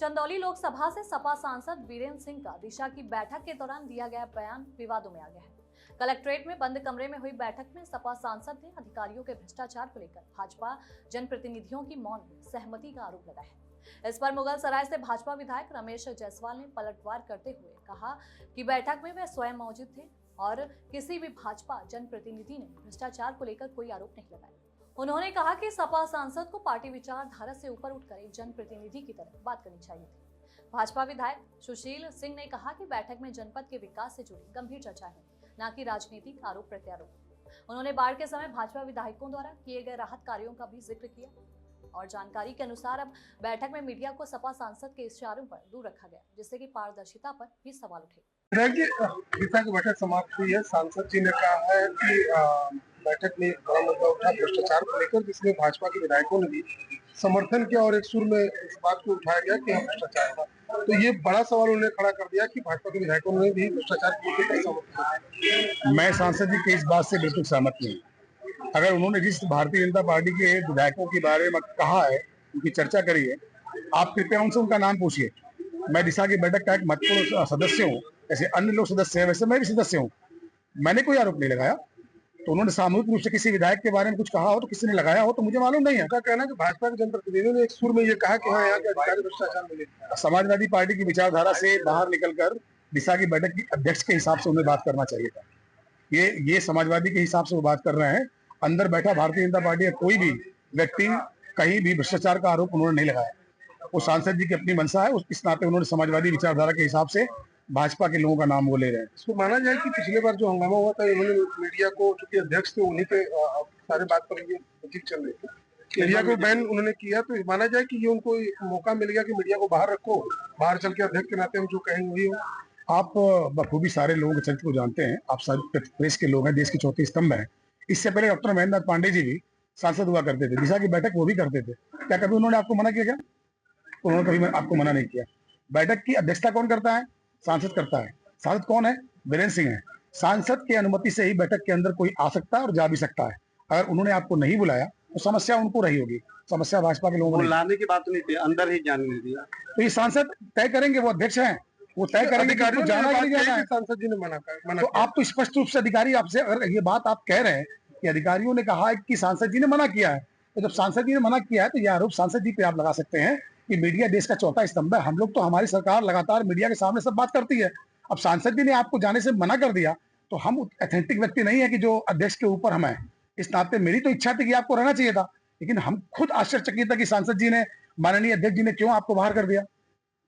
चंदौली लोकसभा से सपा सांसद वीरेंद्र सिंह का दिशा की बैठक के दौरान दिया गया बयान विवादों में आ गया है। कलेक्ट्रेट में बंद कमरे में हुई बैठक में सपा सांसद ने अधिकारियों के भ्रष्टाचार को लेकर भाजपा जनप्रतिनिधियों की मौन में सहमति का आरोप लगाया है। इस पर मुगलसराय से भाजपा विधायक रमेश जायसवाल ने पलटवार करते हुए कहा कि बैठक में वे स्वयं मौजूद थे और किसी भी भाजपा जनप्रतिनिधि ने भ्रष्टाचार को लेकर कोई आरोप नहीं लगाया। उन्होंने कहा कि सपा सांसद को पार्टी विचारधारा से ऊपर उठकर एक जनप्रतिनिधि की तरह बात करनी चाहिए थी। भाजपा विधायक सुशील सिंह ने कहा कि बैठक में जनपद के विकास से जुड़ी गंभीर चर्चा है, न कि राजनीतिक आरोप प्रत्यारोप। उन्होंने बाढ़ के समय भाजपा विधायकों द्वारा किए गए राहत कार्यों का भी जिक्र किया और जानकारी के अनुसार अब बैठक में मीडिया को सपा सांसद के इशारों पर दूर रखा गया, जिससे कि पारदर्शिता पर भी सवाल उठे। बैठक समाप्त हुई है। सांसद जी ने कहा है कि बैठक में बड़ा मुद्दा उठा भ्रष्टाचार को लेकर, जिसमें भाजपा के विधायकों ने भी समर्थन किया और एक सुर में इस बात को उठाया गया कि भ्रष्टाचार था। तो ये बड़ा सवाल उन्होंने खड़ा कर दिया कि भाजपा के विधायकों ने भी भ्रष्टाचार को लेकर समर्थन किया। मैं सांसद जी की इस बात से बिल्कुल सहमत नहीं। अगर उन्होंने जिस भारतीय जनता पार्टी के विधायकों के बारे में कहा है, उनकी चर्चा करी है, आप कृपया उनसे उनका नाम पूछिए। मैं दिशा की बैठक का एक महत्वपूर्ण सदस्य हूँ, जैसे अन्य लोग सदस्य हैं वैसे मैं भी सदस्य हूँ। मैंने कोई आरोप नहीं लगाया। तो उन्होंने सामूहिक रूप से किसी विधायक के बारे में कुछ कहा हो तो किसी ने लगाया हो तो मुझे मालूम नहीं है। उनका कहना है कि भाजपा के जनप्रतिनिधियों ने एक सुर में ये कहा कि हाँ, यहाँ के अधिकारी भ्रष्टाचार में लिप्त हैं। समाजवादी पार्टी की विचारधारा से बाहर निकलकर दिशा की बैठक की अध्यक्ष के हिसाब से उन्हें बात करना चाहिए था। ये समाजवादी के हिसाब से वो बात कर रहे हैं। अंदर बैठा भारतीय जनता पार्टी का कोई भी व्यक्ति कहीं भी भ्रष्टाचार का आरोप उन्होंने नहीं लगाया। वो सांसद जी की अपनी मंशा है, इस नाते उन्होंने समाजवादी विचारधारा के हिसाब से भाजपा के लोगों का नाम वो ले रहे हैं। इसको माना जाए कि पिछले बार जो हंगामा हुआ था, उन्होंने मीडिया को, चूंकि अध्यक्ष थे, उन्हीं पे सारे बात पर ये मीटिंग चल रही थी, मीडिया को बैन उन्होंने किया। तो माना जाए कि ये उनको एक मौका मिल गया कि मीडिया को बाहर रखो, बाहर चल के अध्यक्ष के नाते हम जो कहेंगे वही हो। आप बखूबी सारे लोगों के चरित्र को जानते हैं। आप सारे प्रेस के लोग हैं, देश के चौथे स्तंभ हैं। इससे पहले डॉक्टर महेंद्र नाथ पांडे जी भी सांसद हुआ करते थे, दिशा की बैठक वो भी करते थे। क्या कभी उन्होंने आपको मना किया? क्या उन्होंने कभी आपको मना नहीं किया? बैठक की अध्यक्षता कौन करता है? सांसद करता है। सांसद कौन है? वीरेंद्र सिंह है। सांसद की अनुमति से ही बैठक के अंदर कोई आ सकता है और जा भी सकता है। अगर उन्होंने आपको नहीं बुलाया तो समस्या उनको रही होगी, समस्या भाजपा के लोगों को लाने की बात नहीं थी, अंदर ही जाने नहीं दिया। तो ये सांसद तय करेंगे, वो अध्यक्ष हैं, वो तय करेंगे कि आपको जाना है कि नहीं जाना है। सांसद जी ने मना तो आप तो स्पष्ट रूप से अधिकारी, आपसे अगर ये बात आप कह रहे हैं कि अधिकारियों ने कहा है कि सांसद जी ने मना किया है, तो जब सांसद जी ने मना किया है तो यह आरोप सांसद जी पे आप लगा सकते हैं कि मीडिया देश का चौथा स्तंभ है। हम लोग तो, हमारी सरकार लगातार मीडिया के सामने सब बात करती है। अब सांसद जी ने आपको जाने से मना कर दिया तो हम ऑथेंटिक व्यक्ति नहीं है कि जो अध्यक्ष के ऊपर हम हैं। इस नाते मेरी तो इच्छा थी कि आपको रहना चाहिए था, लेकिन हम खुद आश्चर्यचकित था कि सांसद जी ने, माननीय अध्यक्ष जी ने क्यों आपको बाहर कर दिया।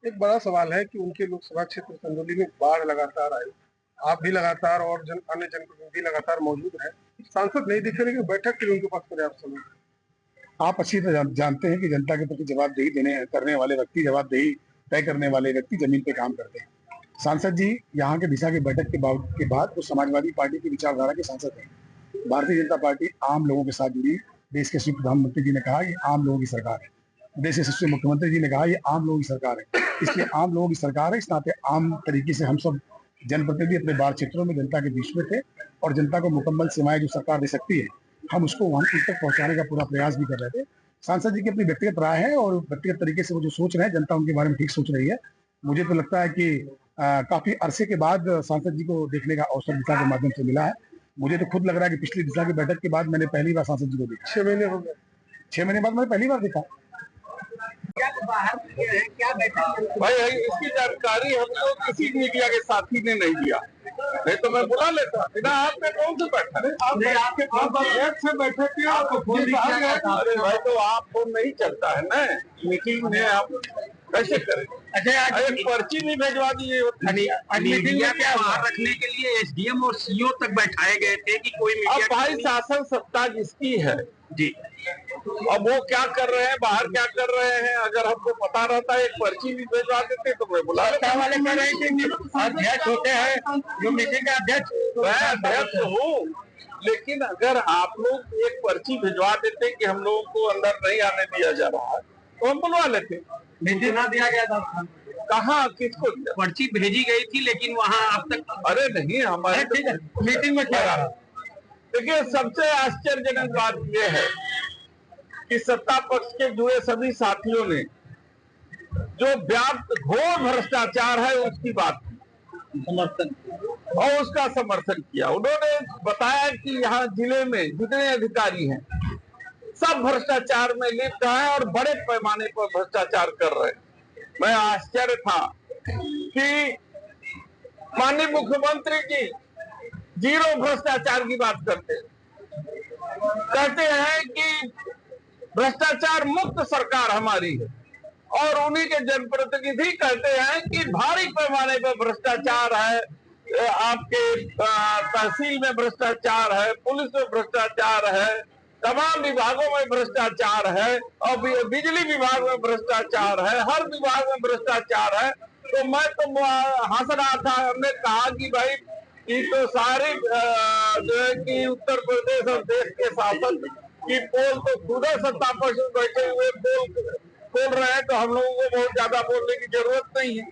एक बड़ा सवाल है कि उनके लोकसभा क्षेत्र चंदौली में बाढ़ लगातार आई, आप भी लगातार और अन्य जनप्रतिनिधि लगातार मौजूद है, सांसद नहीं दिखे, लेकिन बैठक के लिए उनके पास पर्याप्त समय। आप अच्छी तरह जानते हैं कि जनता के प्रति जवाबदेही करने वाले व्यक्ति, जवाबदेही तय करने वाले व्यक्ति जमीन पे काम करते हैं। सांसद जी यहाँ के दिशा की बैठक के बाद वो समाजवादी पार्टी की विचारधारा के सांसद हैं। भारतीय जनता पार्टी आम लोगों के साथ जुड़ी। देश के यशस्वी प्रधानमंत्री जी ने कहा ये आम लोगों की सरकार है। देश के यशस्वी मुख्यमंत्री जी ने कहा ये आम लोगों की सरकार है। इसलिए आम लोगों की सरकार है, इस नाते आम तरीके से हम सब जनप्रतिनिधि अपने बाढ़ क्षेत्रों में जनता के बीच में थे और जनता को मुकम्मल सेवाएं जो सरकार दे सकती है, हम उसको वहां तक पहुंचाने का पूरा प्रयास भी कर रहे थे। सांसद जी की अपनी व्यक्तिगत राय है और व्यक्तिगत तरीके से वो जो सोच रहे हैं, जनता उनके बारे में ठीक सोच रही है। मुझे तो लगता है कि काफी अरसे के बाद सांसद जी को देखने का अवसर दिशा के माध्यम से मिला है। मुझे तो खुद लग रहा है कि पिछली दिशा की बैठक के बाद मैंने पहली बार सांसद जी को देखा। 6 महीने हो गए। 6 महीने बाद मैंने पहली बार देखा। भाई इसकी जानकारी हमको किसी मीडिया के साथी ने नहीं दिया, नहीं तो मैं बुला लेता। बिना आपके कौन से बैठा है? आपके अध्यक्ष से बैठक किया, अरे भाई, तो आप फोन नहीं चलता है ना मीटिंग में, आप कैसे करें? अच्छा, एक पर्ची भी भिजवा दीजिए। मीडिया के बाहर रखने के लिए एसडीएम और सीओ तक बैठाए गए थे कि कोई मीडिया। अब भाई शासन सत्ता जिसकी है जी, अब वो क्या कर रहे हैं, बाहर क्या कर रहे हैं, अगर हमको पता रहता है एक पर्ची भी भिजवा देते तो मैं बुला लेता। वाले कह रहे थे कि अध्यक्ष होते हैं जो मीटिंग का अध्यक्ष, मैं अध्यक्ष हूँ, लेकिन अगर आप लोग एक पर्ची भिजवा देते कि हम लोगों को अंदर नहीं आने दिया जा रहा है तो हम बुलवा लेते। मीटिंग ना दिया गया था, कहाँ, किसको दिया? पर्ची भेजी गई थी लेकिन वहाँ अब तक। अरे नहीं, हमारे मीटिंग में क्या? देखिए, सबसे आश्चर्यजनक बात यह है कि सत्ता पक्ष के जुड़े सभी साथियों ने जो व्याप्त घोर भ्रष्टाचार है उसकी बात की, समर्थन और उसका समर्थन किया। उन्होंने बताया कि यहाँ जिले में जितने अधिकारी हैं सब भ्रष्टाचार में लिप्त हैं और बड़े पैमाने पर भ्रष्टाचार कर रहे हैं। मैं आश्चर्य था कि माननीय मुख्यमंत्री जी जीरो भ्रष्टाचार की बात कहते हैं कि भ्रष्टाचार मुक्त सरकार हमारी है, और उन्हीं के जनप्रतिनिधि कहते हैं कि भारी पैमाने पर भ्रष्टाचार है, आपके तहसील में भ्रष्टाचार है, पुलिस में भ्रष्टाचार है, तमाम विभागों में भ्रष्टाचार है, और बिजली विभाग में भ्रष्टाचार है, हर विभाग में भ्रष्टाचार है। तो मैं तो हंस रहा था। हमने कहा कि भाई ये तो सारी जो है कि उत्तर प्रदेश और देश के शासन की पोल तो खुद सत्ता पक्ष में बैठे हुए बोल रहे हैं, तो हम लोगों को बहुत ज्यादा बोलने की जरूरत नहीं है।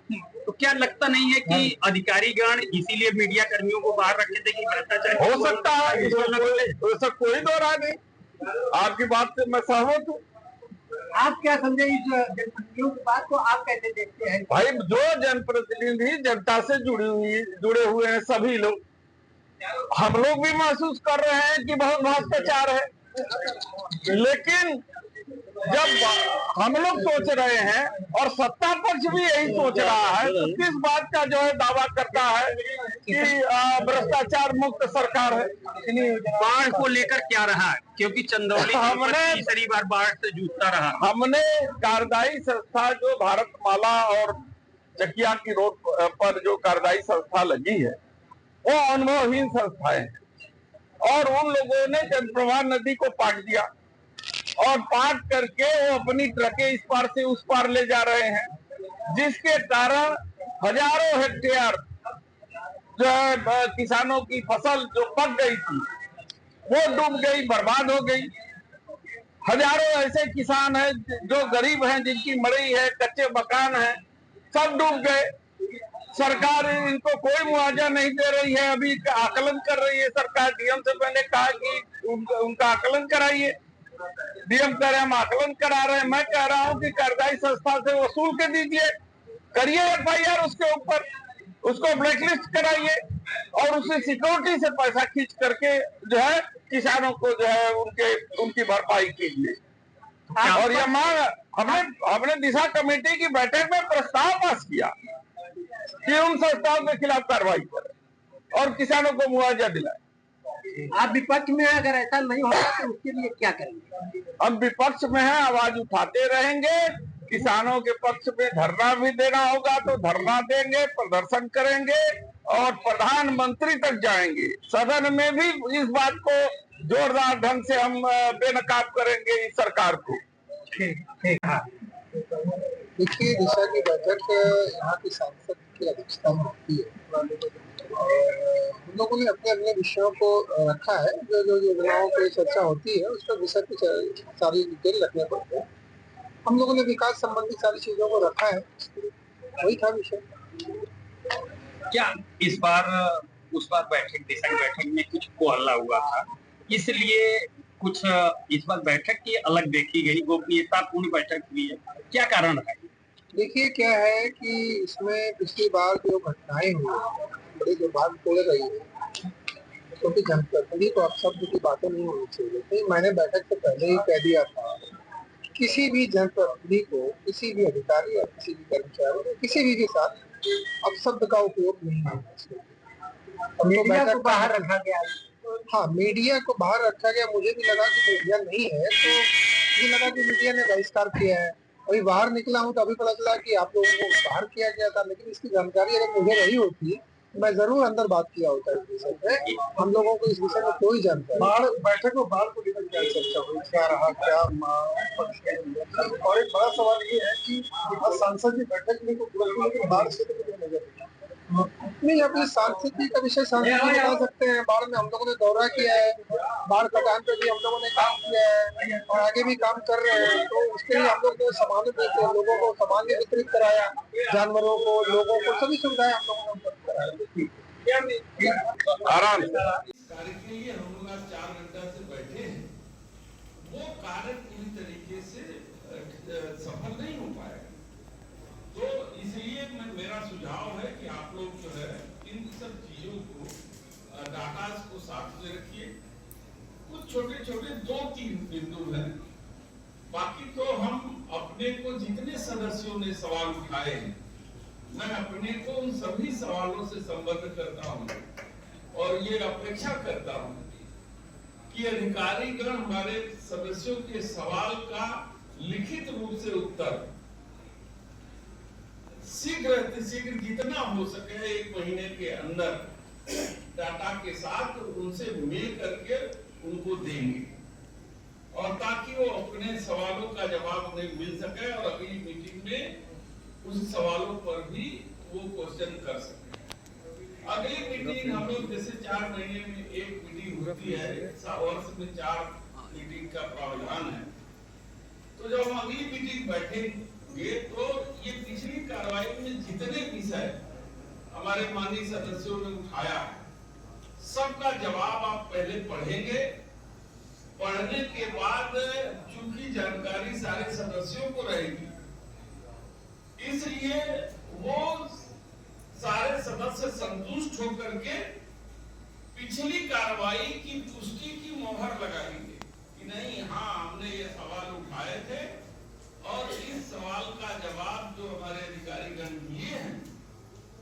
तो क्या लगता नहीं है कि अधिकारीगण इसीलिए मीडिया कर्मियों को बाहर रखते थे कि भ्रष्टाचार हो सकता है, इसमें कोई दो राय नहीं। आपकी बात से मैं सहमत हूँ। आप क्या समझे इस जनप्रतिनिधियों की बात को, आप कैसे देखते हैं? भाई जो जनप्रतिनिधि जनता से जुड़े हुए हैं सभी लोग, हम लोग भी महसूस कर रहे हैं कि बहुत भ्रष्टाचार है, लेकिन जब हम लोग सोच रहे हैं और सत्ता पक्ष भी यही सोच रहा है, तो किस बात का जो है दावा करता है कि भ्रष्टाचार मुक्त सरकार है। बाढ़ को लेकर क्या रहा, क्योंकि चंदौली तीसरी बार बाढ़ से जूझता रहा। हमने कार्यदायी संस्था जो भारतमाला और चकिया की रोड पर जो कार्यदायी संस्था लगी है वो अनुभवहीन संस्थाएं हैं, और उन लोगों ने चंद्रप्रभा नदी को पाट दिया और पाट करके वो अपनी ट्रकें इस पार से उस पार ले जा रहे हैं, जिसके कारण हजारों हेक्टेयर जो किसानों की फसल जो पक गई थी वो डूब गई, बर्बाद हो गई। हजारों ऐसे किसान हैं जो गरीब हैं, जिनकी मड़ई है, कच्चे मकान हैं, सब डूब गए। सरकार इनको कोई मुआवजा नहीं दे रही है। अभी आकलन कर रही है सरकार। डीएम से मैंने कहा कि उनका आकलन कराइए। डीएम कह रहे हैं हम आकलन करा रहे हैं। मैं कह रहा हूं कि कार्यदायी संस्था से वसूल के दीजिए, करिए एफआईआर उसके ऊपर, उसको ब्लैकलिस्ट कराइए और उससे सिक्योरिटी से पैसा खींच करके जो है किसानों को जो है उनकी भरपाई कीजिए। और ये मांग हमने दिशा कमेटी की बैठक में प्रस्ताव पास किया कि उन संस्थाओं के खिलाफ कार्रवाई करें और किसानों को मुआवजा दिलाए। आप विपक्ष में हैं, अगर ऐसा नहीं होगा तो उसके लिए क्या करेंगे? हम विपक्ष में हैं, आवाज उठाते रहेंगे। किसानों के पक्ष में धरना भी देना होगा तो धरना देंगे, प्रदर्शन करेंगे और प्रधानमंत्री तक जाएंगे। सदन में भी इस बात को जोरदार ढंग से हम बेनकाब करेंगे इस सरकार को। ठीक। हाँ, देखिए, दिशा की बैठक यहाँ की सांसद की अध्यक्षता में होती है और हम लोगों ने अपने अपने विषयों को रखा है। जो योजनाओं की चर्चा होती है उस पर विषय की सारी डिटेल रखने पड़ते हैं। हम लोगों ने विकास संबंधी सारी चीजों को रखा है, वही था विषय। क्या इस बार उस बार दिशा की बैठक में कुछ को हल्ला हुआ था, इसलिए कुछ इस बार बैठक की अलग देखी गई, गोपनीयता पूर्ण बैठक हुई है, क्या कारण है? देखिए, क्या है कि इसमें पिछली बार जो घटनाएं हुई बड़ी दुर्भाग्यपूर्ण रही है, क्योंकि जनप्रतिनिधि तो अब शब्द की बातें नहीं होनी चाहिए थी। मैंने बैठक से पहले ही कह दिया था किसी भी जनप्रतिनिधि को, किसी भी अधिकारी या किसी भी कर्मचारी को किसी भी के साथ अब शब्द का उपयोग नहीं होना चाहिए। मीडिया को बाहर रखा गया। हाँ, मीडिया को बाहर रखा गया। मुझे भी लगा कि मीडिया नहीं है, तो मुझे लगा कि मीडिया ने बहिष्कार किया है। अभी बाहर निकला हूँ तो अभी पता चला कि आप लोगों को बाहर किया गया था, लेकिन इसकी जानकारी अगर मुझे रही होती मैं जरूर अंदर बात किया होता इस विषय पे। हम लोगों को इस विषय में कोई जानकारी। बैठक में बाढ़ को लेकर क्या चर्चा हुई, क्या रहा, क्या और एक बड़ा सवाल ये है कि सांसद की बैठक में बाढ़ क्षेत्र में नजर नहीं, अपने सांस्कृतिक का विषय सांसद बता सकते हैं। बाढ़ में हम लोगों ने दौरा किया है, बाढ़ कटान पे भी हम लोगों ने काम किया है और आगे भी काम कर रहे हैं। तो उसके लिए हम लोग जो सामान देते हैं, लोगों को सामान भी वितरित कराया, जानवरों को, लोगों को सभी सुविधाएं हम लोगों ने उपलब्ध कराया। आराम से कार्य के लिए हम लोग आज 4 घंटा से बैठे हैं, वो कार्य पूरी तरीके से सफल नहीं हो पाया। कामकाज को साथ में रखिए। कुछ छोटे छोटे 2-3 बिंदु हैं, बाकी तो हम अपने को जितने सदस्यों ने सवाल उठाए हैं, मैं अपने को उन सभी सवालों से संबद्ध करता हूं और ये अपेक्षा करता हूं कि अधिकारीगण हमारे सदस्यों के सवाल का लिखित रूप से उत्तर शीघ्र जितना हो सके 1 महीने के अंदर डाटा के साथ उनसे मिल करके उनको देंगे, और ताकि वो अपने सवालों का जवाब उन्हें मिल सके और अगली मीटिंग में उस सवालों पर भी वो क्वेश्चन कर सके। अगली मीटिंग हम लोग जैसे 4 महीने में 1 मीटिंग होती है, वर्ष में 4 मीटिंग का प्रावधान है, तो जब हम अगली मीटिंग बैठेंगे तो ये पिछली कार्रवाई में जितने विषय हमारे माननीय सदस्यों ने उठाया है, सबका जवाब आप पहले पढ़ेंगे। पढ़ने के बाद चूंकि जानकारी सारे सदस्यों को रहेगी, इसलिए वो सारे सदस्य संतुष्ट होकर के पिछली कार्रवाई की पुष्टि की मोहर लगाएंगे कि नहीं, हाँ हमने ये सवाल उठाए थे और इस सवाल का जवाब जो हमारे अधिकारीगण दिए हैं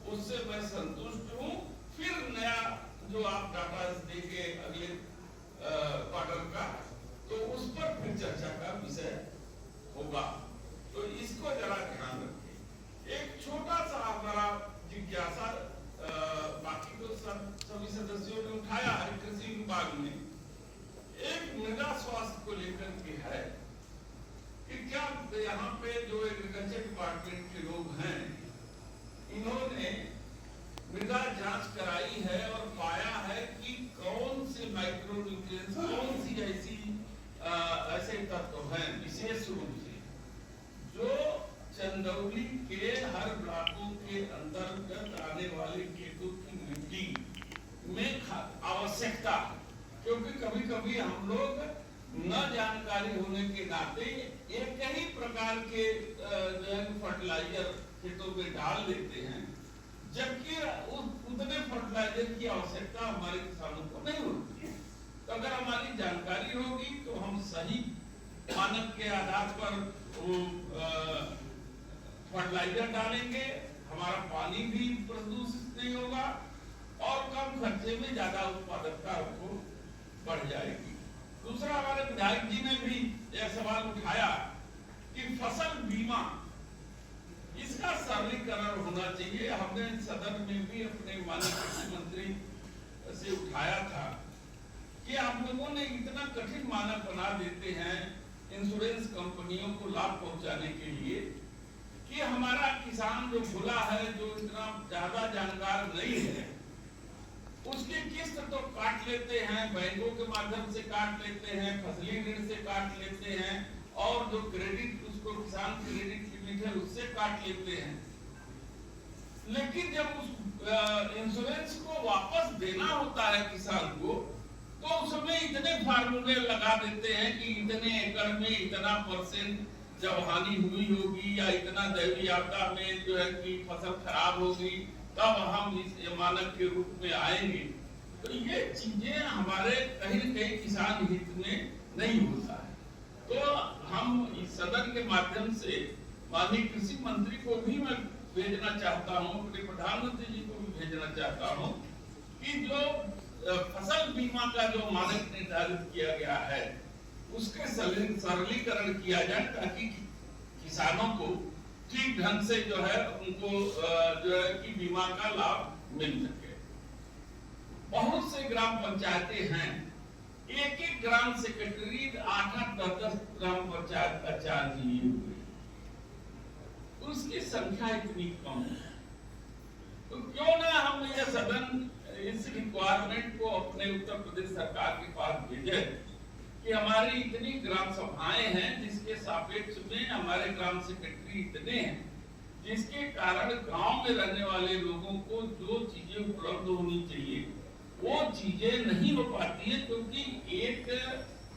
उससे मैं संतुष्ट हूँ। फिर नया जो आप डाटा देंगे अगले क्वार्टर का, तो उस पर फिर चर्चा का विषय होगा। तो इसको जरा ध्यान रखें। एक छोटा सा हमारा जिज्ञासा बाकी तो सभी सदस्यों ने उठाया है, कृषि विभाग में एक मृदा स्वास्थ्य को लेकर के है कि क्या यहाँ पे जो एग्रीकल्चर डिपार्टमेंट के लोग हैं, इन्होंने मृदा जांच कराई है और पाया है कि कौन से माइक्रो न्यूट्रिएंट्स, कौन सी ऐसे तत्व हैं विशेष रूप से जो चंदौली के हर ब्लॉकों के अंतर्गत आने वाले खेतों की मिट्टी में आवश्यकता है। क्योंकि कभी कभी हम लोग न जानकारी होने के नाते एक ही प्रकार के फर्टिलाइजर खेतों में डाल देते हैं, जबकि उतने फर्टिलाइजर की आवश्यकता हमारे किसानों को नहीं होती है। तो अगर हमारी जानकारी होगी तो हम सही मानक के आधार पर वो फर्टिलाइजर डालेंगे, हमारा पानी भी प्रदूषित नहीं होगा और कम खर्चे में ज्यादा उत्पादकता हमको बढ़ जाएगी। दूसरा, हमारे विधायक जी ने भी यह सवाल उठाया कि फसल बीमा, इसका सरलीकरण होना चाहिए। हमने सदन में भी अपने माननीय कृषि मंत्री से उठाया था कि आप लोगों ने इतना कठिन मानक बना देते हैं इंश्योरेंस कंपनियों को लाभ पहुंचाने के लिए कि हमारा किसान जो भुला है, जो इतना ज्यादा जानकार नहीं है, उसकी किस्त तो काट लेते हैं, बैंकों के माध्यम से काट लेते हैं, फसली ऋण से काट लेते हैं और जो क्रेडिट उसको किसान क्रेडिट लिमिट है उससे काट लेते हैं। लेकिन जब उस इंश्योरेंस को वापस देना होता है किसान को, तो उसमें इतने फार्मूले लगा देते हैं कि इतने एकड़ में इतना % जब हानि हुई होगी या इतना दैवीय आपदा में जो है कि फसल खराब होगी तब हम इस मानक के रूप में आएंगे। तो ये चीजें हमारे कहीं न कहीं किसान हित में नहीं होता है। तो हम इस सदन के माध्यम से माननीय कृषि मंत्री को भी मैं भेजना चाहता हूँ, अपने प्रधानमंत्री जी को भी भेजना चाहता हूँ कि जो फसल बीमा का जो मानक निर्धारित किया गया है उसके सरलीकरण किया जाए ताकि किसानों को ठीक ढंग से जो है उनको जो है कि बीमा का लाभ मिल सके। बहुत से ग्राम पंचायतें हैं, एक ग्राम सेक्रेटरी 8-10 ग्राम पंचायत का चार्ज लिए हुए, उसकी संख्या इतनी कम है। तो क्यों ना हम ये सदन इस रिक्वायरमेंट को अपने उत्तर प्रदेश सरकार के पास भेजे कि हमारी इतनी ग्राम सभाएं हैं जिसके सापेक्ष में हमारे ग्राम सेक्रेटरी इतने हैं, जिसके कारण गांव में रहने वाले लोगों को जो चीजें उपलब्ध होनी चाहिए वो चीजें नहीं हो पाती है, क्योंकि एक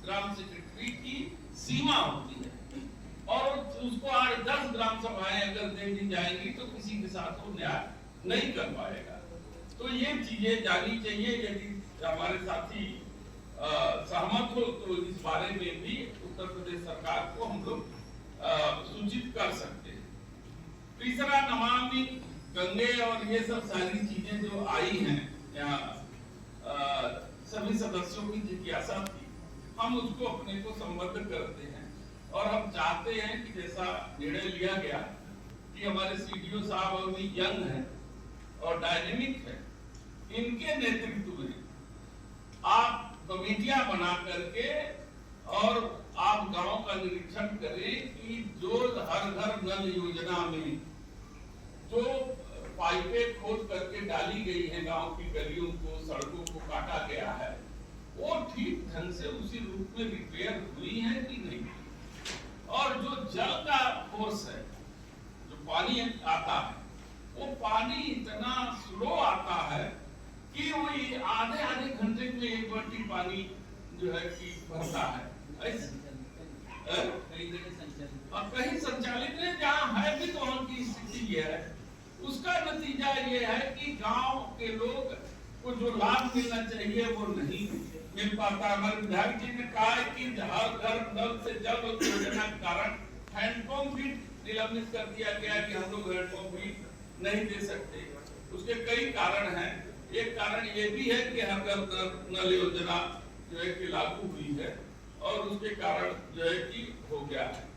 ग्राम सेक्रेटरी की सीमा होती है और उसको 8-10 ग्राम सभाएं अगर दे दी जाएंगी तो किसी के साथ वो न्याय नहीं कर पाएगा। तो ये चीजें जानी चाहिए। यदि या हमारे साथी सहमत हो तो इस बारे में भी उत्तर प्रदेश सरकार को हम लोग सूचित कर सकते हैं। तीसरा, नमामि गंगे और ये सब सारी चीजें जो आई हैं यहाँ सभी सदस्यों की जिज्ञासा थी, हम उसको अपने को संबद्ध करते हैं और हम चाहते हैं कि जैसा निर्णय लिया गया कि हमारे सीडीओ साहब अभी यंग हैं और डायनेमिक है, इनके नेतृत्व में आप कमेटियां बना करके और आप गांव का निरीक्षण करें कि जो हर घर नल योजना में जो पाइपें खोद करके डाली गई हैं, गांव की गलियों को, सड़कों को काटा गया है, वो ठीक ढंग से उसी रूप में रिपेयर हुई है कि नहीं, और जो जल का फोर्स है, जो पानी आता है, वो पानी इतना स्लो आता है कि वही आधे घंटे में एक बाल्टी पानी जो है कि भरता है। कहीं संचालित है, जहाँ है भी तो वहाँ की स्थिति ये है। उसका नतीजा ये है कि गांव के लोग को जो लाभ मिलना चाहिए वो नहीं मिल पाता। हमारे विधायक जी ने कहा है कि हर घर नल से जल योजना के कारण हैंडपंप भी निलंबित कर दिया गया कि हम लोग हैंडपंप भी नहीं दे सकते। उसके कई कारण हैं। एक कारण ये भी है कि हर घर नल योजना जो है कि लागू हुई है और उसके कारण जो है कि हो गया है।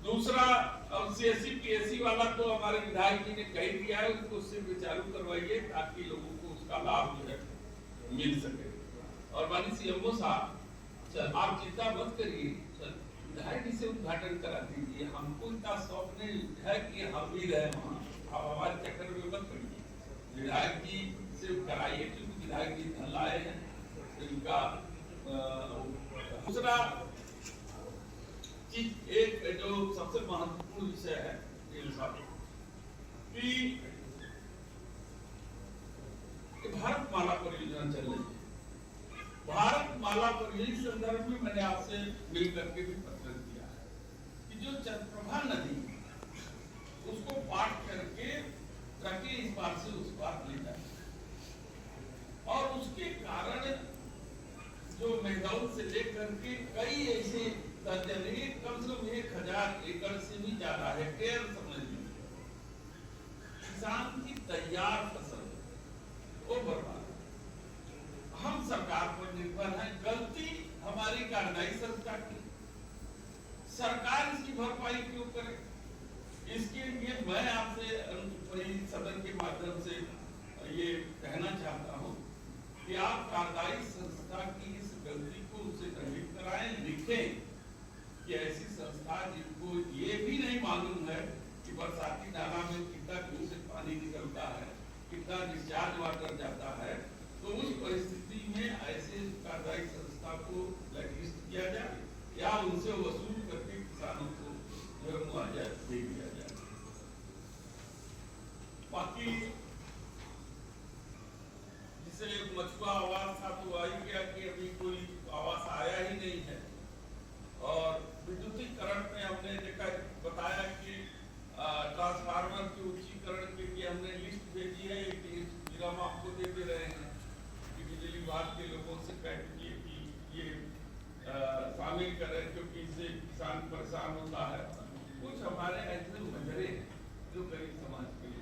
दूसरा, सीएससी पीएससी वाला तो हमारे विधायक जी ने कह दिया है, उसको उससे विचारू करवाइए ताकि लोगों को उसका लाभ जो है मिल सके। और माननीय सीएमओ साहब, आप चिंता मत करिए, विधायक जी से उद्घाटन करा दीजिए। हमको इतना शौक नहीं है कि हम भी रहे वहाँ, आप हमारे चक्कर में मत पड़िए, विधायक जी से कराइए, क्योंकि विधायक जी धन लाए हैं इनका। दूसरा चीज, एक जो सबसे महत्वपूर्ण विषय है कि भारतमाला परियोजना चल रही है। भारतमाला परियोजना संदर्भ में मैंने आपसे मिल करके भी पत्र किया है कि जो चंद्रप्रभा नदी उसको पाट करके रखे इस पार से उस पार ले जाए, और उसके कारण जो मेहदौल से लेकर के कई ऐसे दर्जन, कम से कम 1000 एकड़ से भी ज्यादा हेक्टेयर समझ लीजिए, किसान की तैयार फसल वो बर्बाद। हम सरकार पर निर्भर है, गलती हमारी कार्यदायी संस्था की, सरकार इसकी भरपाई क्यों करे? इसके लिए मैं आपसे सदन के माध्यम से ये कहना चाहता हूँ कि आप कार्यदायी संस्था की इस गलती को उससे दंडित कराएं, लिखें कि ऐसी संस्था जिनको ये भी नहीं मालूम है कि बरसाती नाला में कितना क्यूसेक पानी निकलता है, कितना डिस्चार्ज वाटर जाता है, तो उस परिस्थिति में ऐसे कार्यदायी संस्था को ब्लैकलिस्ट किया जाए या उनसे वसूल करके किसानों को मुआवजा दे दिया जाए। बाकी जिसे मछुआ आवास था तो आई गया कि अभी कोई आवास आया ही नहीं है। और विद्युतीकरण में हमने देखा, बताया कि ट्रांसफार्मर के उच्चीकरण के लिए हमने लिस्ट भेजी है, एक लिस्ट हम आपको दे रहे हैं कि बिजली विभाग के लोगों से कह दिए कि ये शामिल करें, क्योंकि इससे किसान परेशान होता है। कुछ हमारे ऐसे मजरे जो गरीब समाज के लोग,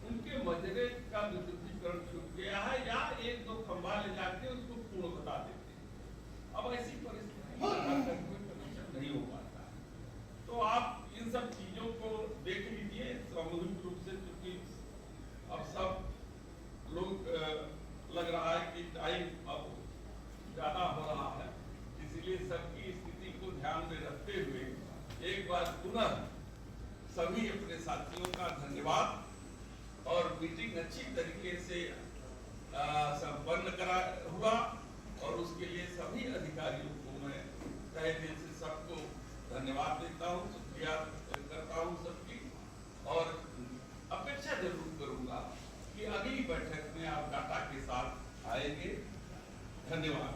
उनके मजरे का विद्युतीकरण छूट गया है या 1-2 खंभा ले जाके उसको पूर्ण बता देते हैं। अब ऐसी परिस्थिति में कनेक्शन नहीं हो पाता है, तो आप इन सब चीजों को देख लीजिए सामूहिक रूप से, क्योंकि अब सब लोग लग रहा है कि टाइम अब ज्यादा हो रहा है, इसलिए सबकी स्थिति को ध्यान में रखते हुए एक बार पुनः सभी अपने साथियों का धन्यवाद, और मीटिंग अच्छी तरीके से संपन्न करा हुआ, और उसके लिए सभी अधिकारियों को मैं तहे दिल से सबको धन्यवाद देता हूँ, शुक्रिया करता हूँ सबकी, और अपेक्षा जरूर करूंगा कि अगली बैठक में आप डाटा के साथ आएंगे। धन्यवाद।